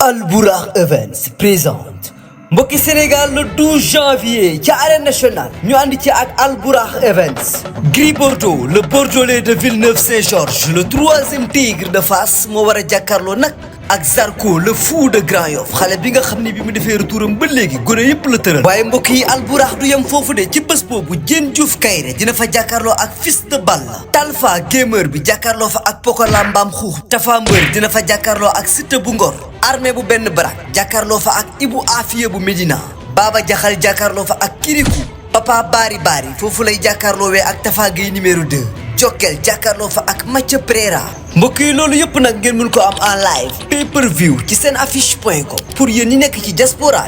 Albourakh Events présente mbokki Sénégal le 12 janvier ci arène nationale ñu ànd ci ak Albourakh Events. Gris Bordeaux le bordelais de Villeneuve-Saint-Georges le troisième tigre de Fass moo war a jàkkaarloo nag ak Zarko le fou de Grand Yoff xale bi nga xam ne bi mu defee retouram ba léegi gone yëpp la tëral. waaye mbokk yi Albourakh du yem foofu de ci bés boobu Diène Diouf Kaïré dina fa jàkkaarloo ak Fils de Balla. Talfa gamer bi jàkkaarloo fa ak Pokola Mbam Xuux. Tafa Mbër dina fa jàkkaarloo ak Siteu bu Ngor. Armée bu benn barak jàkkaarloo fa ak Ibou Afia bu Médina. Baba Jaxal jàkkaarloo fa ak Kirikou. Papa Bari Bari foofu lay jàkkaarloowee ak Tafa Gueye numéro 2. Jokkel jàkkaarloo fa ak Mathia Préra. mbokk yi loolu yëpp nag ngeen mun ko am en live pay per view ci seen affiche.com. pour yéen ñi nekk ci diaspora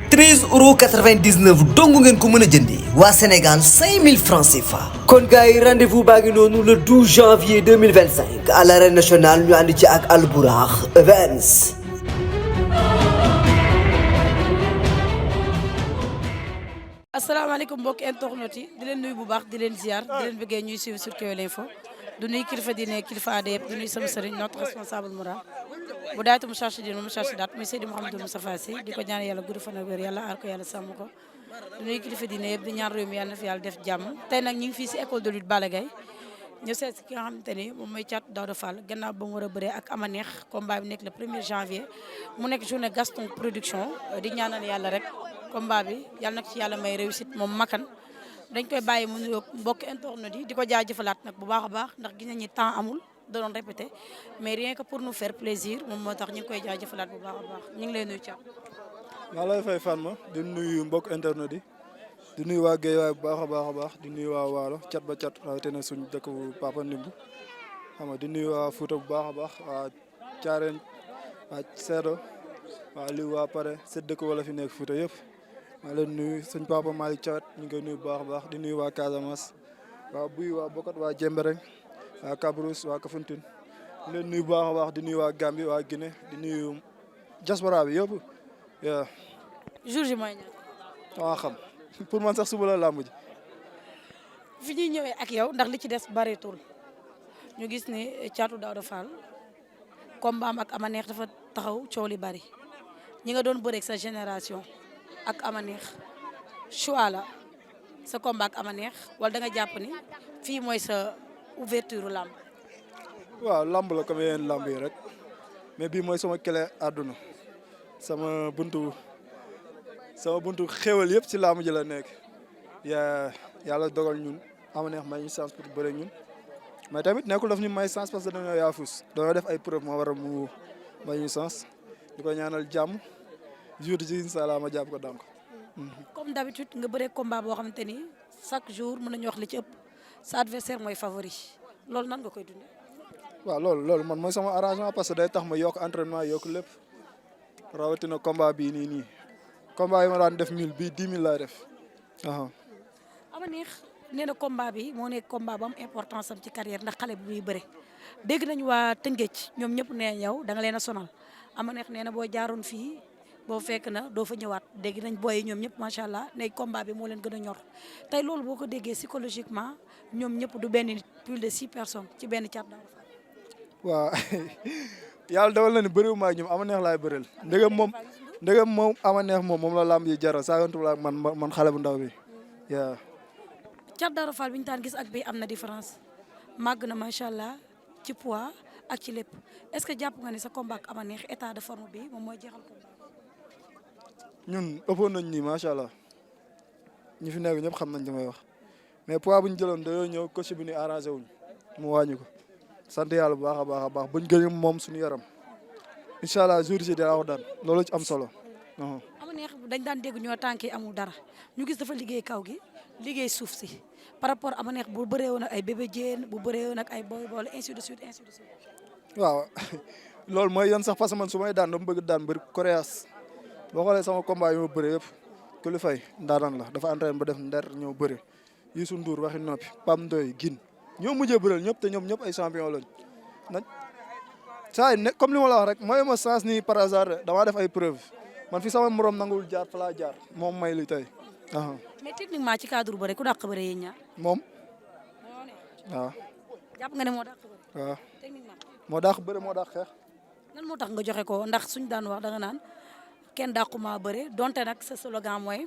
bi 13,99 € dong ngeen ko mën a jëndee. waa Sénégal 5000 francs CFA. kon gars yi rendez-vous baa ngi noonu le 12 janvier 2025 à l'arène nationale ñu ànd ci ak Albourakh Events. asalaamaaleykum mbokki internet yi di leen nuyu bu baax di leen ziar di leen bëggee ñuy suivre sur Kewel Info du nuyu kilifa diine kilifa aada yëpp du nuyu sama sëriñ notre responsable moral bu daaytu mu chargé dine mu chargé daat muy Seydi Mouhamadou Moustapha Sy di ko ñaan yàlla gudd fan ak wér yàlla aar ko yàlla sàmm ko du nuyu kilifa diine yëpp di ñaan réew mi yàlla na fi yàlla def jàmm tey nag ñu ngi fii si école de lutte Balla Gaye ñu seet si ki nga xamante ni moom mooy Thiatou Daouda Fall gannaaw ba mu war a bëree ak Ama Neex combat bi nekk le 1er janvier mu nekk journée Gaston Production di ñaanal yàlla rek combat bi yàlla nag ci yàlla may réussite moom makan dañ koy bàyyi mu nuyoog mbokk internet yi di ko jaajëfalaat nag bu baax a baax ndax gis nañu temps amul da doon répété mais rien que pour nous faire plaisir moom moo tax ñu ngi koy jaajëfalaat bu baax a baax ñu ngi lay nuyu Thiatou. maa lay fay Fatma di nuyu mbokk internet yi di nuyu waa Guèye bu baax a baax di nuyu waa Waalo cat ba cat rawatina suñu dëkk bu Papa Ndimbu xam nga di nuyu waa Fouta bu baax a baax waa Thiarène waa Seedo waa Liw waa Pare seen dëkk wala fi nekk Fouta yëpp. maa leen nuyu suñ papa Malick Thiawet ñu ngi koy nuyu bu baax a baax di nuyu waa Casamance waa Buy waa Bokot waa Jembereng waa Kabrousse waa Kafountine di leen nuyu bu baax a baax di nuyu waa Gambie waa Guinée di nuyu diaspora bi yëpp. jour ji mooy ñaan. waa xam pour man sax suba la làmb ji. fi ñuy ñëwee ak yow ndax li ci des bareetul ñu gis ne Thiatou Daouda Fall combat am ak Ama Neex dafa taxaw coow li bari ñi nga doon bëreeg sa génération. ak Ama Neex choix la sa combat ak Ama Neex wala da nga jàpp ni fii mooy sa ouverture lamb. waaw lamb la comme yeneen lamb yi rek mais bii mooy sama clé àdduna sama buntu xéwal yëpp ci lamb ji la nekk yàlla dogal ñun Ama Neex may ñu chance pour bëre ñun mais tamit nekkul daf ñu may chance parce que dañoo yaafus dañoo def ay preuve moo waral mu may ñu chance di ko ñaanal jàmm. jour ji incha allah ma jàpp ko daan ko. comme d'habitude nga bëree combat boo xamante ni chaque jour mën nañu wax li ci ëpp sa adversaire mooy favori loolu nan nga koy dundee. waaw loolu man mooy sama arrangement parce que day tax ma yokk entraînement yokk lépp rawatina combat bii nii combat yi ma daan def 1000 bii 10 000 laay def. Ama Neex nee na combat bi moo nekk combat bu am importance am ci carrière ndax xale bi muy bëre dégg nañu waa Tëngéej ñoom ñëpp nee yow da nga leen a sonal Ama Neex nee na boo jaaroon fii. boo fekk na doo fa ñëwaat dégg nañ booy ñoom ñëpp macha allah ne combat bi moo leen gën a ñor tey loolu boo ko déggee psychologiquement ñoom ñëpp du benn nit plus de 6 personnes ci benn Thiatou Daouda Fall. waaw yàlla dawal na ni bëriwuma ak ñoom Ama Neex laay bëreel ndegam moom Ama Neex moom la lamb yi jaral saagantu la ak man xale bu ndaw bi waaw. Thiatou Daouda Fall bi ñu daan gis ak bi am na différence màgg na macha allah ci poids ak ci lépp est-ce que jàpp nga ni sa combat ak Ama Neex état de forme bi moom mooy jeexal combat. ñun ëppoon nañ nii macha allah ñi fi nekk ñëpp xam nañ li may wax mais poids bu ñu jëloon dañoo ñëw coach bi ni arrangé wuñ mu wàññi ko sant yàlla bu baax a baax buñ gën moom suñu yaram incha allah jour ji dinaa wax daan loolu ci am solo. Ama Neex dañ daan dégg ñoo tànk yi amul dara ñu gis dafa liggéey kaw gi liggéey suuf si par rapport Ama Neex bu bëree woon ak ay bébé Diène bu bëree woon ak ay boy bool ainsi de suite. waaw loolu mooy yan sax parce que man su may daan dama bëgg daan bëri coréas. boo xoolee sama combat yi ma bëre yëpp ku li fay ndaanaan la dafa entraîné ba def nder ñëw bëre Youssou Ndour waxi noppi Pam Ndoye Gine ñoo mujjee bëreel ñëpp te ñoom ñëpp ay champion lañ nag saa yi comme li ma la wax rek mooy ma chance nii par hasard damaa def ay preuve man fi sama morom nanguwul jaar fa laa jaar moom may li tey. mais techniquement ci cadre bëre ku dàq bëre yéen ñaar. moom waaw. jàpp nga ne moo dàq bëre. waaw techniquement. moo dàq bëre moo dàq xeex. lan moo tax nga joxe ko ndax suñ daan wax da nga naan kenn dàquma bëre donte nag sa slogan mooy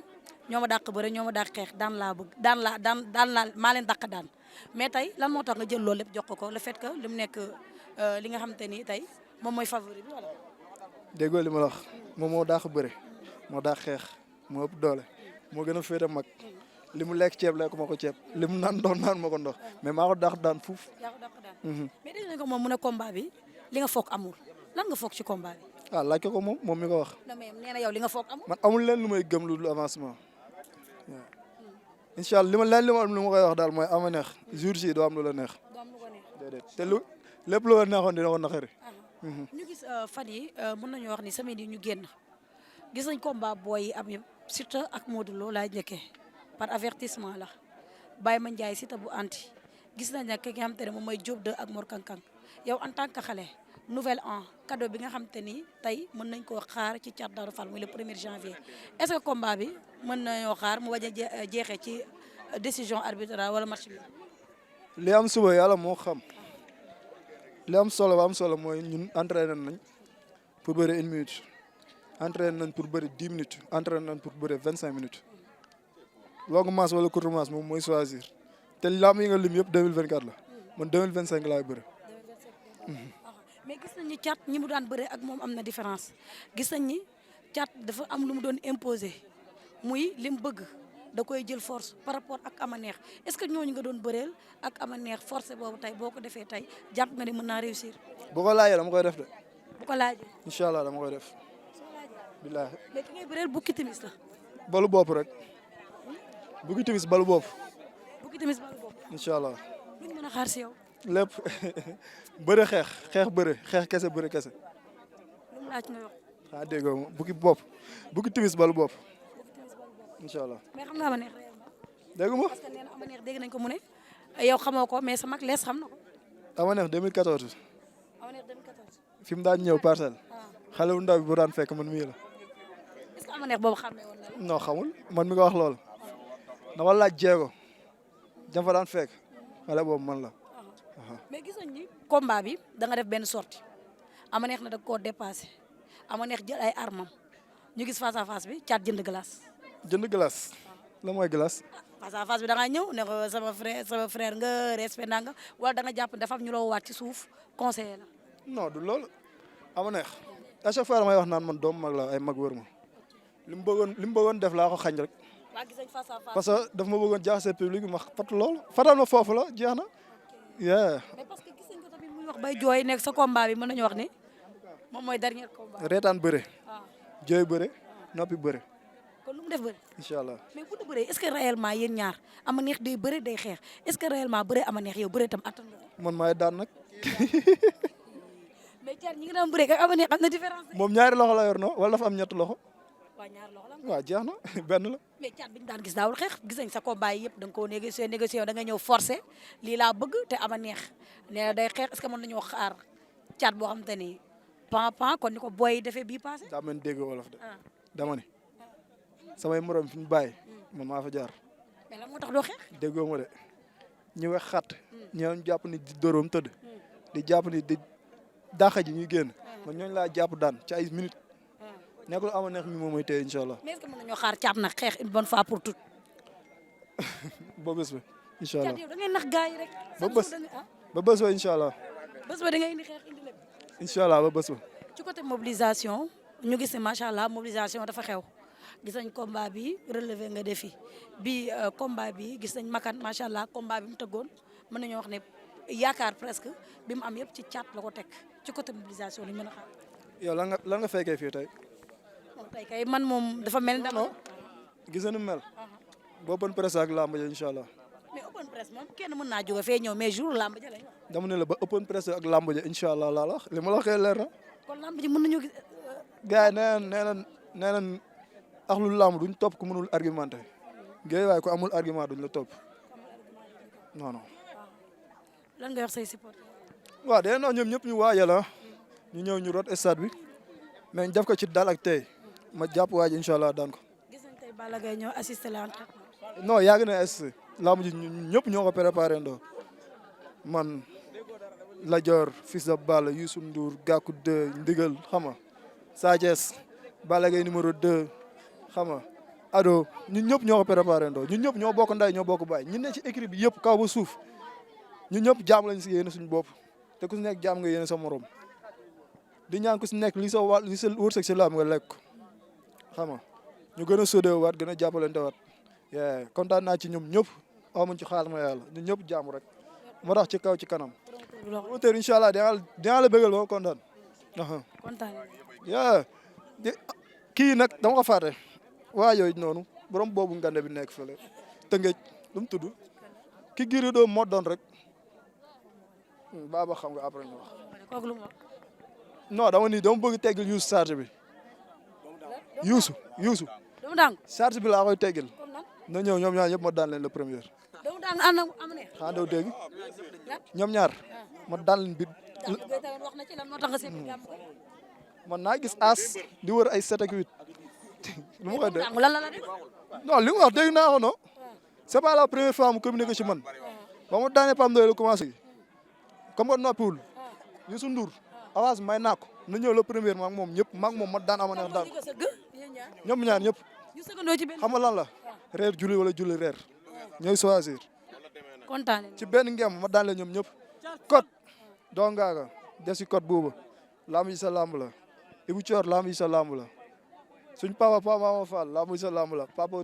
ñoo ma dàq bëre ñoo ma dàq xeex daan laa bëgg daan laa maa leen dàq daan mais tey lan moo tax nga jël loolu lépp jox ko le fait que li mu nekk li nga xamante ni tey moom mooy favori bi wala. déggoo li ma la wax moom moo dàq bëre moo dàq xeex moo ëpp doole moo gën a féete mag li mu lekk ceeb lekk ma ko ceeb li mu naan ndox naan ma ko ndox mais maa ko dàq daan fuuf. yaa ko dàq daan. mais dégg nañ ko moom mu ne combat bi li nga foog amul lan nga foog ci combat bi. ah laaj ko moom mi ko wax. non mais nee na yow li nga foog amul. man amul leen lu may gëm lu dul avancement waaw incha allah li ma koy wax daal mooy ama neex jour ci doo am lu la neex. doo am lu ko neex. déedéet te lépp lu la neexoon dina ko naqari. ñu gis fan yi mën nañu wax ni semaine yi ñu génn gis nañ combat booy yi am yëpp Siteu ak Modou Lo laay njëkkee par avertissement la Baye Mandiaye Siteu bu anti gis nañ nag ki nga xamante ne moom mooy Diop 2 ak Mor Kankang yow en tant que xale nouvel an cadeau bi nga xamante ni tey mën nañ koo xaar ci Thiat Daouda Fall muy le 1er janvier est-ce que combat bi mën nañoo xaar mu bañ a jeexee ci décision arbitrale wala match bi. li am suba yàlla moo xam li am solo ba am solo mooy ñun entraîné nañ pour bëri 1 minute entraîné nañ pour bëri 10 minutes entraîné nañ pour bëri 25 minutes longue masse wala courte masse moom mooy choisir te lamb yi nga lim yëpp 2024 la man 2025 laay bëri. mais gis nañ ni Thiat ñi mu daan bëre ak moom am na différence gis nañ ni Thiat dafa am lu mu doon imposer muy li mu bëgg da koy jël force par rapport ak ama neex est-ce que ñooñu nga doon bëreel ak ama neex force boobu tey boo ko defee tey jàpp nga ne mën naa réussir. bu ko laajee dama koy def de. bu ko laajee. incha allah dama koy def. billaahi. mais ki ngay bëreel bukki timis la. balu bopp rek. bukki timis balu bopp. bukki timis balu bopp. incha allah. luñ mën a xaar si yow. lépp bëre xeex bëre xeex kese bëre kese. lu mu laaj nga wax. ah déggoo ma bukki bopp bukki timis balu bopp. incha allah. mais xam nga ama neex réellement. dégg nga parce que nee na ama neex dégg nañ ko mu ne yow xamoo ko mais sa mag lees xam na ko. ama neex 2014. ama neex 2014. fi mu daan ñëw parcelle. xale bu ndaw bi bu daan fekk man mii la. est-ce que ama neex boobu xamee woon na la. non xamul man mi ko wax loolu. dama laaj jéego. jam fa daan fekk. xale boobu man la. mais gis nañ ni combat bi da nga def benn sortie ama neex na da koo dépassé ama neex jël ay armam ñu gis face à face bi Thiat jënd glace. jënd glace. la mooy glace. face à face bi da nga ñëw ne ko sama frère nga respect naa nga wala da nga jàpp dafa am ñu la waat ci suuf conseiller la. non du loolu. ama neex à chaque fois damay wax naan man doomu mag la ay mag wër ma. li mu bëggoon def laa ko xañ rek. waa gis nañ face à face. parce que daf ma bëggoon jaxase public bi ma fat loolu fatal ma foofu la jeex na. mais parce que gis nañ ko tamit muy wax bay jooy nekk sa combat bi mën nañu wax ni moom mooy dernier combat. reetaan bëre. waaw jooy bëre. noppi bëre. kon lu mu def bëre. incha allah. mais bu dee bëre est-ce que réellement yéen ñaar ama neex day bëre day xeex est-ce que réellement bëre ama neex yow bëre tam attan nga ko. man maay daan nag. mais Thiat ñi ngi daan bëre ak ama neex am na différence. moom ñaari loxo la yor no wala dafa am ñetti loxo. waa ñaar loxo la. waaw jeex na benn la. mais Thiat bi ñu daan gis daawul xeex gis nañ sa combat yi yëpp da nga koo négocier da nga ñëw forcer lii laa bëgg te ama neex nee na day xeex est-ce que mën nañoo xaar Thiat boo xam te ni pan kon ni ko booy defee bii passé. daa mel ni dégg wolof de. dama ne samay morom fi ñu bàyyi man maa fa jaar. mais lan moo tax doo xeex. déggoo ma de ñu wax xat ñooñu jàpp ni di dóoróom tëdd di jàpp ni di dàqa ji ñuy génn man ñooñu laa jàpp daan ci ay minutes nekkul ama neex mi moom mooy téye incha allah. mais est-ce que mën nañoo xaar Thiat nag xeex une bonne fois pour toutes. ba bés ba incha allah Thiat yow da ngay nax gars yi rek. ba bés ba bés ba incha allah. bés ba da ngay indi xeex indi lépp. incha allah ba bés ba. ci côté mobilisation ñu gis ne macha allah mobilisation dafa xew gis nañ combat bi relevé nga defi bi combat bi gis nañ makan macha allah combat bi mu tëggoon mën nañoo wax ne yaakaar presque bi mu am yëpp ci Thiat la ko teg ci côté mobilisation lañ mën a xaar. yow lan nga fekkee fii tey. tey kay man moom dafa mel ni. non gis nga ni mu mel. boo open press ak làmb ja incha allah. mais open press moom kenn mën naa jóge fee ñëw mais jour làmb ja lañ. dama ne la ba open press ak làmb ja incha allah laa la wax li ma la waxee leer na. kon làmb ji mën nañoo gis. gars yi nee nañ axlu làmb duñ topp ku mënul argumenté. géey waaye ku amul argument duñ la topp non non. lan nga wax say supporter. waaw day non ñoom ñëpp ñu waajal ñu ñëw ñu rot stade bi mais ñu def ko ci dal ak tey ma jàpp waaj incha allah daan ko. gis nañ tey Balla Gaye ñëw assister la entraînement. non yàgg na assisté làmb ji ñëpp ñoo ko préparé ndoo man Lat Dior Fils de Balla Youssou Ndour Gakou 2 Ndigal xam nga Sa Thiès Balla Gaye numéro 2 xam nga Ado ñun ñëpp ñoo ko préparé ndoo ñun ñëpp ñoo bokk nday ñoo bokk baay ñun ne ci équipe bi yëpp kaw ba suuf ñun ñëpp jaam lañ si yéene suñu bopp te ku si nekk jaam nga yéene sa morom di ñaan ku si nekk li sa wërsëg si laam nga lekk xam nga ñu gën a sóodeewu waat gën a jàppalante waat kontaan naa ci ñoom ñëpp amuñ ci xaar ma yàlla ñun ñëpp jàmm rek moo tax ci kaw ci kanam. promoteur incha allah dinaa la bëggal ba kontaan. kontaan kii nag dama ko fàtte waa yooyu noonu borom boobu ngande bi nekk fële Tëngéej lu mu tudd ki Gris doo moo doon rek baaba xam nga après ñu wax. non dama ni dama bëgg teggil Youssou charge bi Youssou charge bi laa koy teggil na ñëw ñoom ñaar ñëpp ma daan leen le premier. xanaa doo dégg ñoom ñaar ma daan leen bi man naa gis as di wër ay 7 ak 8 lu ma koy def non li mu wax dégg naa ko non c'est pas la première fois mu communiqué ci man ba ma daanee Pam Ndoye la commencé comme que noppiwul Youssou Ndour avance may naa ko na ñëw le premier maag moom ñëpp maag moom ma daan ama neex daan ñoom ñaar ñëpp xam nga lan la reer julli wala julli reer ñooy choisir ci benn ngem ma daan leen ñoom ñëpp code doo ngaaga des ci code boobu lamb yi sa lamb la Ibou Thior lamb yi sa lamb la suñ papa Mama Fall lamb yi sa lamb la papa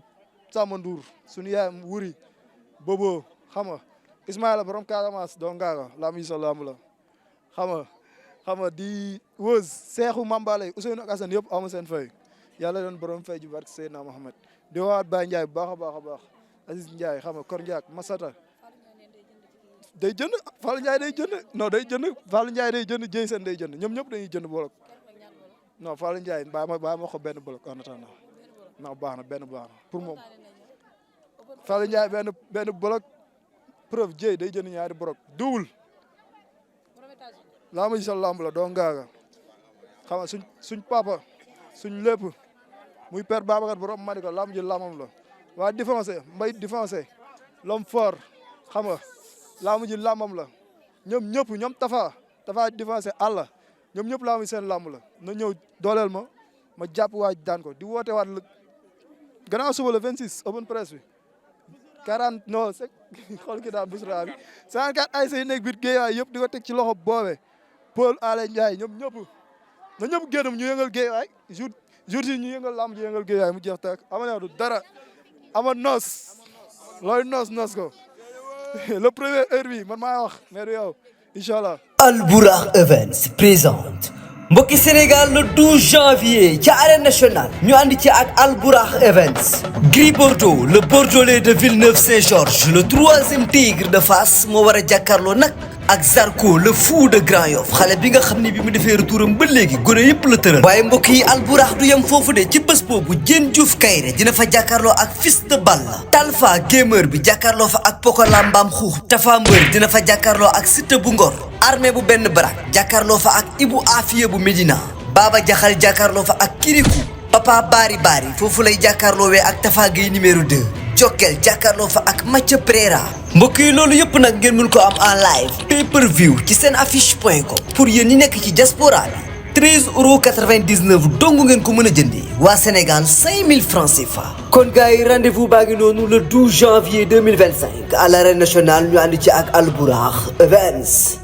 Samba Ndour suñu yaay Wuri Bobo xam nga Ismaïla borom Casamance doo ngaaga lamb yi sa lamb la xam nga di wëz Seexu Mambale Ousseynou ak Assane yëpp ama seen fay yàlla doon borom fay ji barke Seydina Mohamed di waat Baye Ndiaye bu baax a baax a baax Aziz Ndiaye xam nga Kor Ndiak Masata day jënd Fallou Ndiaye day jënd non day jënd Fallou Ndiaye day jënd Jeysen day jënd ñoom ñëpp dañuy jënd bolok non Fallou Ndiaye bàyyi ma ko benn bolok en attendant non baax na benn baax na pour moom Fallou Ndiaye benn bolok preuve Dieye day jënd ñaari bolok double laa ma gisal lamb la doo ngaaga xam nga suñ papa suñ lépp muy père Babacar borom Malika lamb ji lamam la waa défoncé mbay défoncé l'homme fort xam nga laamu ji làmbam la ñoom ñëpp ñoom Tafa défoncé àlla ñoom ñëpp laamu seen làmb la na ñëw dooleel ma jàpp waaj daan ko di woote waat la gannaaw suba le 26 open press bi 40 non c'est xool ki daan busra bi 54 ay say nekk biir géewaay yëpp di ko teg ci loxo boobe Paul Alé Ndiaye ñoom ñëpp na ñëpp génnam ñu yëngal géewaay jour si ñu yëngal làmb ji yëngal géewaay mu jeex tak ama ne du dara ama noos looy noos ko le premier heure bi man maa wax mais du yow incha allah. Albourakh Events présente mbokki Sénégal le 12 janvier ci arène nationale ñu ànd ci ak Albourakh Events. Gris Bordeaux le Bordelais de Villeneuve-Saint-Georges le troisième tigre de Fass moo war a jàkkaarloo nag ak Zarko le fou de Grand Yoff xale bi nga xam ne bi mu defee retouram ba léegi gone yëpp la tëral. waaye mbokk yi Albourakh du yem foofu de ci bés boobu Diène Diouf Kaïré dina fa jàkkaarloo ak Fils de Balla. Talfa gamer bi jàkkaarloo fa ak Pokola Mbam Xuux. Tafa Mbër dina fa jàkkaarloo ak Siteu bu Ngor. Armée bu benn barak jàkkaarloo fa ak Ibou Afia bu Médina. Baba Jaxal jàkkaarloo fa ak Kirikou. Papa Bari foofu lay jàkkaarloowee ak Tafa Gueye numéro 2. Jokkel jàkkaarloo fa ak Mathieu Préra. mbokk yi loolu yëpp nag ngeen mën ko am en live pay per view ci seen affiche.com pour yéen ñi nekk ci diaspora bi 13,99 € dong ngeen ko mën a jëndee waa Sénégal 5000 francs CFA. kon gars yi rendez-vous baa ngi noonu le 12 janvier 2025 à l'arène nationale ñu ànd ci ak Albourakh Events.